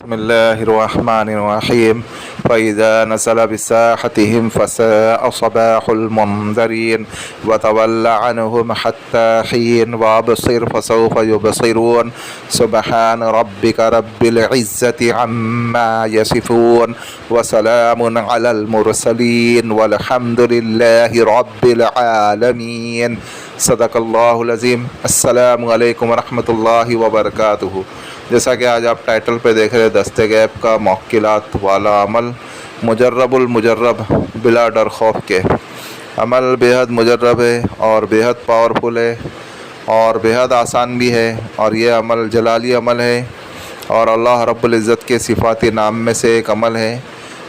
بسم الله الرحمن الرحيم فإذا نزل بساحتهم فساء صباح المنذرين وتول عنهم حتى حين وابصر فسوف يبصرون سبحان ربك رب العزة عما يصفون وسلام على المرسلين والحمد لله رب العالمين صدق اللہ العظیم۔ السلام علیکم ورحمۃ اللہ وبرکاتہ۔ جیسا کہ آج آپ ٹائٹل پہ دیکھ رہے دستے غیب کا موکلات والا عمل، مجرب المجرب بلا ڈر خوف کے۔ عمل بےحد مجرب ہے اور بےحد پاورفل ہے اور بےحد آسان بھی ہے، اور یہ عمل جلالی عمل ہے اور اللہ رب العزت کے صفاتی نام میں سے ایک عمل ہے۔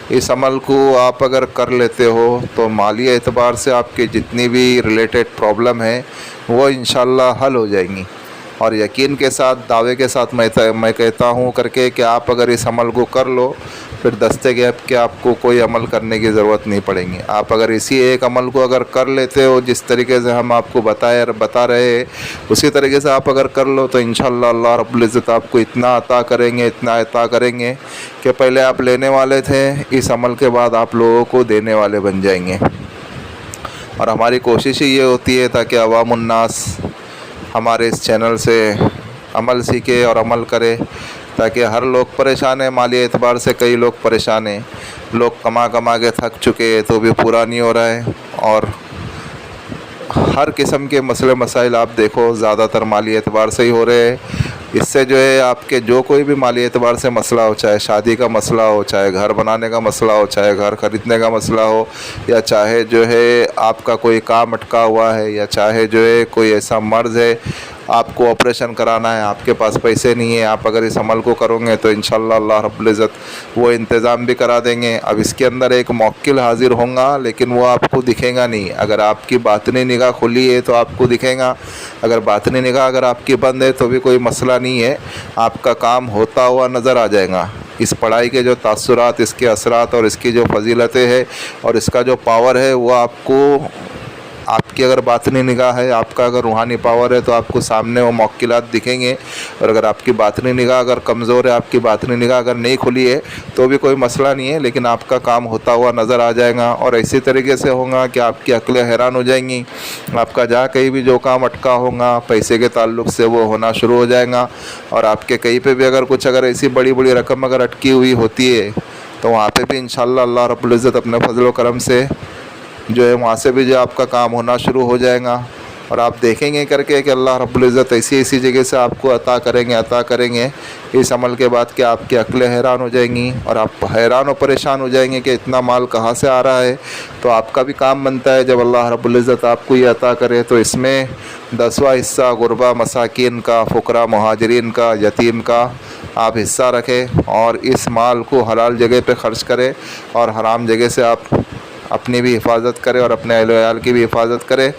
اس عمل کو آپ اگر کر لیتے ہو تو مالی اعتبار سے آپ کی جتنی بھی ریلیٹڈ پرابلم ہے وہ انشاءاللہ حل ہو جائیں گی، اور یقین کے ساتھ دعوے کے ساتھ میں کہتا ہوں کر کے کہ آپ اگر اس عمل کو کر لو پھر دستے غیب کے آپ کو کوئی عمل کرنے کی ضرورت نہیں پڑے گی۔ آپ اگر اسی ایک عمل کو اگر کر لیتے ہو جس طریقے سے ہم آپ کو بتا رہے ہیں اسی طریقے سے آپ اگر کر لو تو انشاءاللہ اللہ رب العزت آپ کو اتنا عطا کریں گے کہ پہلے آپ لینے والے تھے، اس عمل کے بعد آپ لوگوں کو دینے والے بن جائیں گے۔ اور ہماری کوشش ہی یہ ہوتی ہے تاکہ عوام الناس ہمارے اس چینل سے عمل سیکھے اور عمل کرے، تاکہ ہر لوگ پریشان ہیں، مالی اعتبار سے کئی لوگ پریشان ہیں، لوگ کما کے تھک چکے تو بھی پورا نہیں ہو رہا ہے، اور ہر قسم کے مسئلے مسائل آپ دیکھو زیادہ تر مالی اعتبار سے ہی ہو رہے ہیں۔ اس سے جو ہے آپ کے جو کوئی بھی مالی اعتبار سے مسئلہ ہو، چاہے شادی کا مسئلہ ہو، چاہے گھر بنانے کا مسئلہ ہو، چاہے گھر خریدنے کا مسئلہ ہو، یا چاہے جو ہے آپ کا کوئی کام اٹکا ہوا ہے، یا چاہے جو ہے کوئی ایسا مرض ہے آپ کو آپریشن کرانا ہے، آپ کے پاس پیسے نہیں ہیں، آپ اگر اس عمل کو کرو گے تو انشاءاللہ اللہ رب العزت وہ انتظام بھی کرا دیں گے۔ اب اس کے اندر ایک موکل حاضر ہوں گا لیکن وہ آپ کو دکھے گا نہیں، اگر آپ کی باطنی نگاہ کھلی ہے تو آپ کو دکھے گا، اگر باطنی نگاہ اگر آپ کی بند ہے تو بھی کوئی مسئلہ نہیں ہے، آپ کا کام ہوتا ہوا نظر آ جائے گا۔ اس پڑھائی کے جو تاثرات، اس کے اثرات اور اس کی جو فضیلتیں ہیں اور اس کا جو پاور ہے وہ آپ کو، آپ کی اگر باطنی نگاہ ہے، آپ کا اگر روحانی پاور ہے تو آپ کو سامنے وہ موکلات دکھیں گے، اور اگر آپ کی باطنی نگاہ اگر کمزور ہے، آپ کی باطنی نگاہ اگر نہیں کھلی ہے تو بھی کوئی مسئلہ نہیں ہے، لیکن آپ کا کام ہوتا ہوا نظر آ جائے گا۔ اور اسی طریقے سے ہوگا کہ آپ کی عقلیں حیران ہو جائیں گی، آپ کا جہاں کہیں بھی جو کام اٹکا ہوگا پیسے کے تعلق سے وہ ہونا شروع ہو جائے گا، اور آپ کے کہیں پہ بھی اگر ایسی بڑی رقم اگر اٹکی ہوئی ہوتی ہے تو وہاں پہ بھی انشاءاللہ اللہ رب العزت اپنے فضل و کرم سے جو ہے وہاں سے بھی جو آپ کا کام ہونا شروع ہو جائے گا، اور آپ دیکھیں گے کر کے کہ اللہ رب العزت ایسی جگہ سے آپ کو عطا کریں گے اس عمل کے بعد کہ آپ کی عقلیں حیران ہو جائیں گی، اور آپ حیران و پریشان ہو جائیں گے کہ اتنا مال کہاں سے آ رہا ہے۔ تو آپ کا بھی کام بنتا ہے جب اللہ رب العزت آپ کو یہ عطا کرے تو اس میں 10واں حصہ غربا مساکین کا، فقراء مہاجرین کا، یتیم کا آپ حصہ رکھیں، اور اس مال کو حلال جگہ پہ خرچ کریں، اور حرام جگہ سے آپ اپنی بھی حفاظت کرے اور اپنے اہل و عیال کی بھی حفاظت کرے۔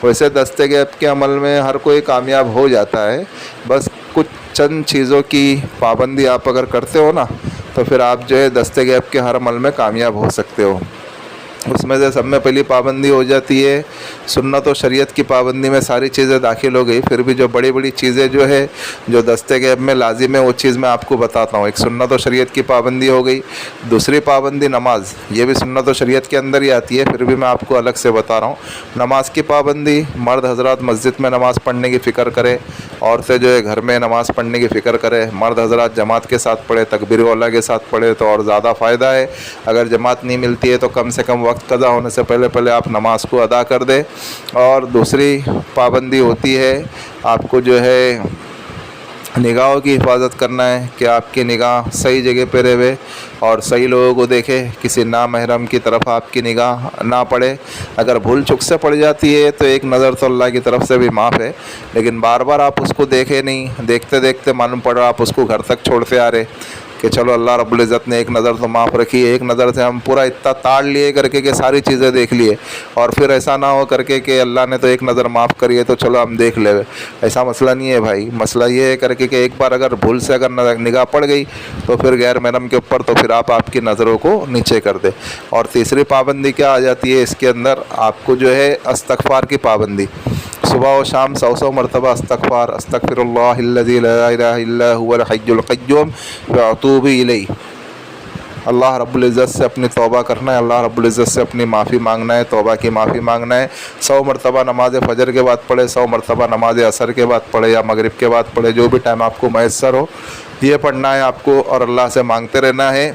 ویسے دستے غیب کے عمل میں ہر کوئی کامیاب ہو جاتا ہے، بس کچھ چند چیزوں کی پابندی آپ اگر کرتے ہو نا تو پھر آپ جو ہے دستے غیب کے ہر عمل میں کامیاب ہو سکتے ہو۔ اس میں سے سب میں پہلی پابندی ہو جاتی ہے سنت و شریعت کی پابندی میں ساری چیزیں داخل ہو گئی، پھر بھی جو بڑی چیزیں جو ہے جو دستے غیب میں لازم ہے وہ چیز میں آپ کو بتاتا ہوں۔ ایک سنت و شریعت کی پابندی ہو گئی، دوسری پابندی نماز، یہ بھی سنت و شریعت کے اندر ہی آتی ہے، پھر بھی میں آپ کو الگ سے بتا رہا ہوں۔ نماز کی پابندی، مرد حضرات مسجد میں نماز پڑھنے کی فکر کرے، عورتیں جو ہے گھر میں نماز پڑھنے کی فکر کرے، مرد حضرات جماعت کے ساتھ پڑھے، تکبیر اولیٰ کے ساتھ پڑھے تو اور زیادہ فائدہ ہے، اگر جماعت نہیں ملتی ہے تو کم سے کم وقت قضا ہونے سے پہلے آپ نماز کو ادا کر دیں۔ اور دوسری پابندی ہوتی ہے آپ کو جو ہے نگاہوں کی حفاظت کرنا ہے کہ آپ کی نگاہ صحیح جگہ پہ رہے اور صحیح لوگوں کو دیکھے، کسی نامحرم کی طرف آپ کی نگاہ نہ پڑے۔ اگر بھول چک سے پڑ جاتی ہے تو ایک نظر تو اللہ کی طرف سے بھی معاف ہے، لیکن بار آپ اس کو دیکھے نہیں، دیکھتے معلوم پڑ رہا آپ اس کو گھر تک چھوڑتے آ رہے کہ چلو اللہ رب العزت نے ایک نظر تو معاف رکھی ہے، ایک نظر سے ہم پورا اتنا تاڑ لیے کر کے کہ ساری چیزیں دیکھ لیے، اور پھر ایسا نہ ہو کر کے کہ اللہ نے تو ایک نظر معاف کری ہے تو چلو ہم دیکھ لے۔ ایسا مسئلہ نہیں ہے بھائی، مسئلہ یہ ہے کر کے کہ ایک بار اگر بھول سے اگر نگاہ پڑ گئی تو پھر غیر محرم کے اوپر تو پھر آپ کی نظروں کو نیچے کر دے۔ اور تیسری پابندی کیا آ جاتی ہے اس کے اندر، آپ کو جو ہے استغفار کی پابندی۔ صبح و شام 100 مرتبہ استغفراللہ لا الہ الا هو الحی القیوم واتوب الیہ۔ اللہ رب العزت سے اپنی توبہ کرنا ہے، اللہ رب العزت سے اپنی معافی مانگنا ہے، توبہ کی معافی مانگنا ہے۔ 100 مرتبہ نماز فجر کے بعد پڑھے، 100 مرتبہ نماز عصر کے بعد پڑھے یا مغرب کے بعد پڑھے، جو بھی ٹائم آپ کو میسر ہو یہ پڑھنا ہے آپ کو، اور اللہ سے مانگتے رہنا ہے۔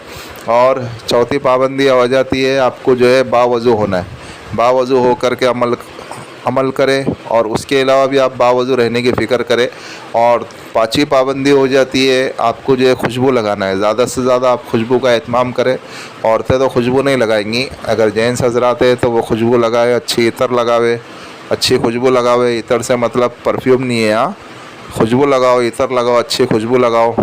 اور چوتھی پابندی ہو جاتی ہے آپ کو جو ہے باوضو ہونا ہے، باوضو ہو کر کے عمل کرے، اور اس کے علاوہ بھی آپ باوضو رہنے کی فکر کرے۔ اور پانچویں پابندی ہو جاتی ہے آپ کو جو ہے خوشبو لگانا ہے، زیادہ سے زیادہ آپ خوشبو کا اہتمام کریں۔ عورتیں تو خوشبو نہیں لگائیں گی، اگر جینس حضرات ہے تو وہ خوشبو لگائے، اچھی عطر لگاوے، اچھی خوشبو لگاوے۔ عطر سے مطلب پرفیوم نہیں ہے، ہاں خوشبو لگاؤ، عطر لگاؤ، اچھی خوشبو لگاؤ،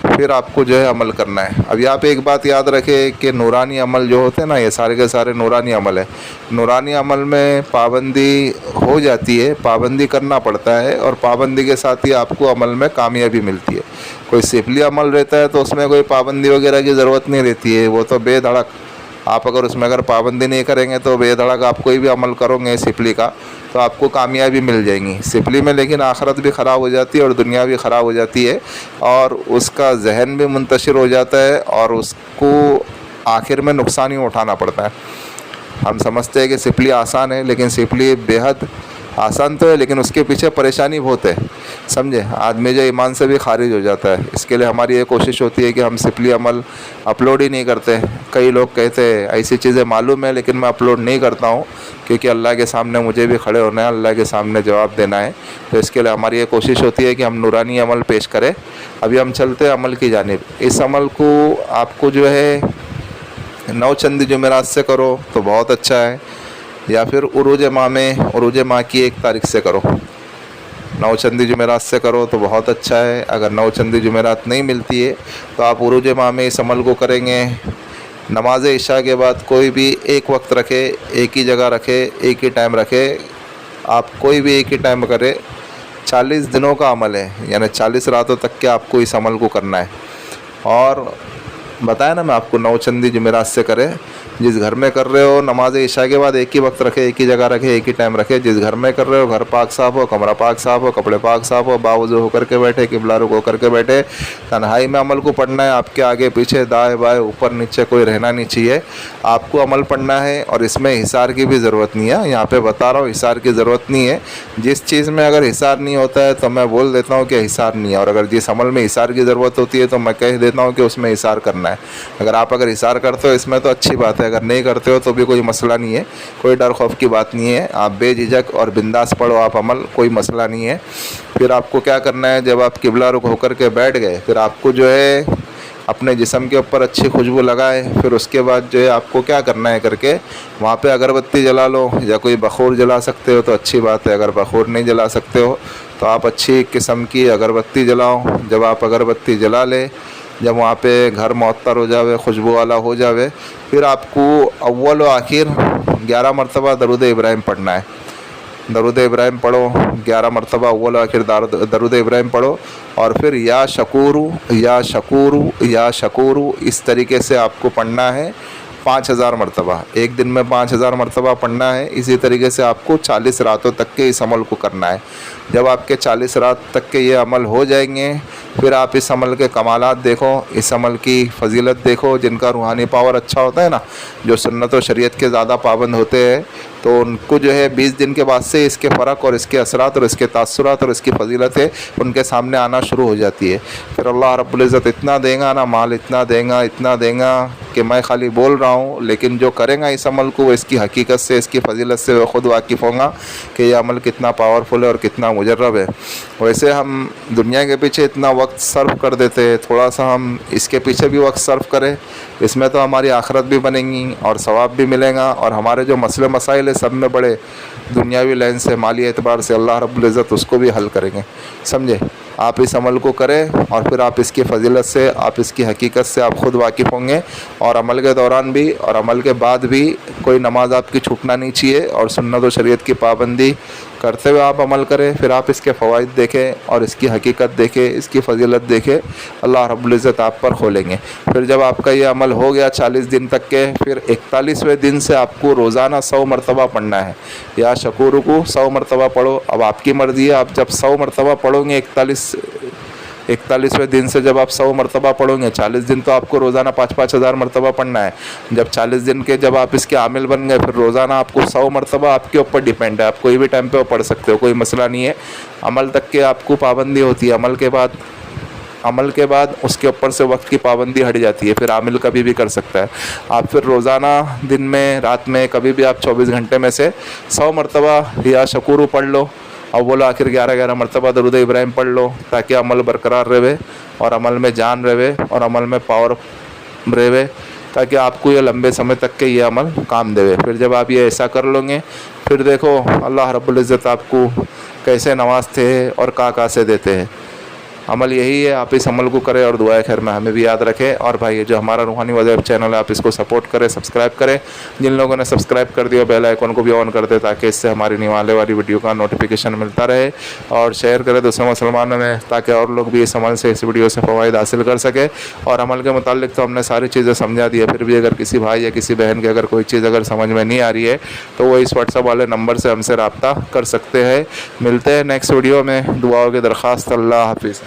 پھر آپ کو جو ہے عمل کرنا ہے۔ ابھی آپ ایک بات یاد رکھیں کہ نورانی عمل جو ہوتے ہیں نا، یہ سارے کے سارے نورانی عمل ہے۔ نورانی عمل میں پابندی ہو جاتی ہے، پابندی کرنا پڑتا ہے، اور پابندی کے ساتھ ہی آپ کو عمل میں کامیابی ملتی ہے۔ کوئی سفلی عمل رہتا ہے تو اس میں کوئی پابندی وغیرہ کی ضرورت نہیں رہتی ہے، وہ تو بے دھڑک آپ اس میں اگر پابندی نہیں کریں گے تو بے دھڑک آپ کوئی بھی عمل کرو گے سفلی کا تو آپ کو کامیابی مل جائیں گی سفلی میں، لیکن آخرت بھی خراب ہو جاتی ہے اور دنیا بھی خراب ہو جاتی ہے، اور اس کا ذہن بھی منتشر ہو جاتا ہے، اور اس کو آخر میں نقصان ہی اٹھانا پڑتا ہے۔ ہم سمجھتے ہیں کہ سفلی آسان ہے، لیکن سفلی بے حد آسان تو ہے، لیکن اس کے پیچھے پریشانی بہت ہے، سمجھے۔ آدمی جو ایمان سے بھی خارج ہو جاتا ہے۔ اس کے لیے ہماری یہ کوشش ہوتی ہے کہ ہم سفلی عمل اپلوڈ ہی نہیں کرتے۔ کئی لوگ کہتے ہیں ایسی چیزیں معلوم ہے لیکن میں اپلوڈ نہیں کرتا ہوں، کیونکہ اللہ کے سامنے مجھے بھی کھڑے ہونا ہے، اللہ کے سامنے جواب دینا ہے۔ تو اس کے لیے ہماری یہ کوشش ہوتی ہے کہ ہم نورانی عمل پیش کریں۔ ابھی ہم چلتے ہیں عمل کی جانب۔ اس عمل کو آپ کو جو ہے 9 چند جمعرات سے کرو تو بہت اچھا ہے، یا پھر عروج ماہ کی 1 تاریخ سے کرو۔ 9 چند جمعرات سے کرو تو بہت اچھا ہے۔ اگر 9 چند جمعرات نہیں ملتی ہے تو آپ عروج ماہ میں اس عمل کو کریں گے۔ نماز عشاء کے بعد کوئی بھی ایک وقت رکھے، ایک ہی جگہ رکھے، ایک ہی ٹائم رکھے، آپ کوئی بھی ایک ہی ٹائم کرے۔ 40 دنوں کا عمل ہے، یعنی 40 راتوں تک کے آپ کو اس عمل کو کرنا ہے۔ اور بتایا نا میں آپ کو 9 چندی جمعرات سے کرے۔ جس گھر میں کر رہے ہو نماز عشاء کے بعد ایک ہی وقت رکھے، ایک ہی جگہ رکھے، ایک ہی ٹائم رکھے۔ جس گھر میں کر رہے ہو گھر پاک صاف ہو، کمرہ پاک صاف ہو، کپڑے پاک صاف ہو، باوضو ہو کر کے بیٹھے، قبلہ رخ ہو کر کے بیٹھے۔ تنہائی میں عمل کو پڑھنا ہے، آپ کے آگے پیچھے دائیں بائیں اوپر نیچے کوئی رہنا نہیں چاہیے۔ آپ کو عمل پڑھنا ہے، اور اس میں حصار کی بھی ضرورت نہیں ہے۔ یہاں پہ بتا رہا ہوں حصار کی ضرورت نہیں ہے۔ جس چیز میں اگر حصار نہیں ہوتا ہے تو میں بول دیتا ہوں کہ حصار نہیں ہے، اور اگر جس عمل میں حصار کی ضرورت ہوتی ہے تو میں کہہ دیتا ہوں کہ اس میں حصار کرنا ہے۔ اگر حصار کرتے ہو اس میں تو اچھی بات ہے، اگر نہیں کرتے ہو تو بھی کوئی مسئلہ نہیں ہے، کوئی ڈر خوف کی بات نہیں ہے۔ آپ بے جھجک اور بنداس پڑھو آپ عمل، کوئی مسئلہ نہیں ہے۔ پھر آپ کو کیا کرنا ہے، جب آپ قبلہ رخ ہو کر کے بیٹھ گئے پھر آپ کو جو ہے اپنے جسم کے اوپر اچھی خوشبو لگائے۔ پھر اس کے بعد جو ہے آپ کو کیا کرنا ہے کر کے وہاں پہ اگربتی جلا لو، یا کوئی بخور جلا سکتے ہو تو اچھی بات ہے۔ اگر بخور نہیں جلا سکتے ہو تو آپ اچھی قسم کی اگربتی جلاؤ۔ جب آپ اگربتی جلا لے، جب وہاں پہ گھر معطر ہو جاوے، خوشبو والا ہو جاوے، پھر آپ کو اول و آخر 11 مرتبہ درود ابراہیم پڑھنا ہے۔ درود ابراہیم پڑھو 11 مرتبہ، اول و آخر درود ابراہیم پڑھو، اور پھر یا شکورو یا شکورو یا شکورو اس طریقے سے آپ کو پڑھنا ہے 5000 مرتبہ۔ ایک دن میں 5000 مرتبہ پڑھنا ہے۔ اسی طریقے سے آپ کو 40 راتوں تک کے اس عمل کو کرنا ہے۔ جب آپ کے 40 رات تک کے یہ عمل ہو جائیں گے، پھر آپ اس عمل کے کمالات دیکھو، اس عمل کی فضیلت دیکھو۔ جن کا روحانی پاور اچھا ہوتا ہے نا، جو سنت و شریعت کے زیادہ پابند ہوتے ہیں، تو ان کو جو ہے 20 دن کے بعد سے اس کے فرق اور اس کے اثرات اور اس کے تاثرات اور اس کی فضیلتیں ان کے سامنے آنا شروع ہو جاتی ہے۔ پھر اللہ رب العزت اتنا دیں گا نا، مال اتنا دیں گا کہ میں خالی بول رہا ہوں، لیکن جو کریں گا اس عمل کو وہ اس کی حقیقت سے، اس کی فضیلت سے وہ خود واقف ہوں گا کہ یہ عمل کتنا پاورفل ہے اور کتنا مجرب ہے۔ ویسے ہم دنیا کے پیچھے اتنا وقت صرف کر دیتے ہیں، تھوڑا سا ہم اس کے پیچھے بھی وقت صرف کریں، اس میں تو ہماری آخرت بھی بنے گی اور ثواب بھی ملے گا، اور ہمارے جو مسئلے مسائل ہیں سب میں بڑے دنیاوی لین سے، مالی اعتبار سے اللہ رب العزت اس کو بھی حل کریں گے، سمجھے۔ آپ اس عمل کو کریں، اور پھر آپ اس کی فضیلت سے، آپ اس کی حقیقت سے آپ خود واقف ہوں گے، اور عمل کے دوران بھی اور عمل کے بعد بھی کوئی نماز آپ کی چھوٹنا نہیں چاہیے، اور سنت و شریعت کی پابندی کرتے ہوئے آپ عمل کریں. پھر آپ اس کے فوائد دیکھیں اور اس کی حقیقت دیکھیں، اس کی فضیلت دیکھیں، اللہ رب العزت آپ پر کھولیں گے. پھر جب آپ کا یہ عمل ہو گیا 40 دن تک کے، پھر 41ویں دن سے آپ کو روزانہ 100 مرتبہ پڑھنا ہے. یا شکور کو 100 مرتبہ پڑھو، اب آپ کی مرضی ہے. آپ جب 100 مرتبہ پڑھو گے 41ویں دن سے جب آپ 100 مرتبہ پڑھو گے، 40 دن تو آپ کو روزانہ 5-5 ہزار مرتبہ پڑھنا ہے. جب 40 دن کے جب آپ اس کے عامل بن گئے، پھر روزانہ آپ کو 100 مرتبہ آپ کے اوپر ڈیپینڈ ہے. آپ کوئی بھی ٹائم پہ پڑھ سکتے ہو، کوئی مسئلہ نہیں ہے. عمل تک کے آپ کو پابندی ہوتی ہے، عمل کے بعد اس کے اوپر سے وقت کی پابندی ہٹ جاتی ہے. پھر عامل کبھی بھی کر سکتا ہے. آپ پھر روزانہ دن میں، رات میں، کبھی بھی آپ 24 گھنٹے میں سے 100 مرتبہ یا شکور پڑھ لو، اور بولو آخر 11 مرتبہ درود ابراہیم پڑھ لو، تاکہ عمل برقرار رہے اور عمل میں جان رہے اور عمل میں پاور رہے، تاکہ آپ کو یہ لمبے سمے تک کے یہ عمل کام دے. پھر جب آپ یہ ایسا کر لو گے، پھر دیکھو اللہ رب العزت آپ کو کیسے نوازتے ہیں اور کہاں سے دیتے ہیں. عمل یہی ہے، آپ اس عمل کو کریں اور دعائے خیر میں ہمیں بھی یاد رکھیں. اور بھائی یہ جو ہمارا روحانی وظائف چینل ہے، آپ اس کو سپورٹ کریں، سبسکرائب کریں. جن لوگوں نے سبسکرائب کر دیا بیل آئیکن کو بھی آن کر دیں، تاکہ اس سے ہماری نیو آنے والی ویڈیو کا نوٹیفیکیشن ملتا رہے. اور شیئر کریں دوسرے مسلمانوں میں، تاکہ اور لوگ بھی اس عمل سے، اس ویڈیو سے فوائد حاصل کر سکے. اور عمل کے متعلق تو ہم نے ساری چیزیں سمجھا دی ہے. پھر بھی اگر کسی بھائی یا کسی بہن کے اگر کوئی چیز اگر سمجھ میں نہیں آ رہی ہے، تو وہ اس واٹس ایپ والے نمبر سے ہم سے رابطہ کر سکتے ہیں. ملتے ہیں نیکسٹ ویڈیو میں. دعاؤں کی درخواست. اللہ حافظ.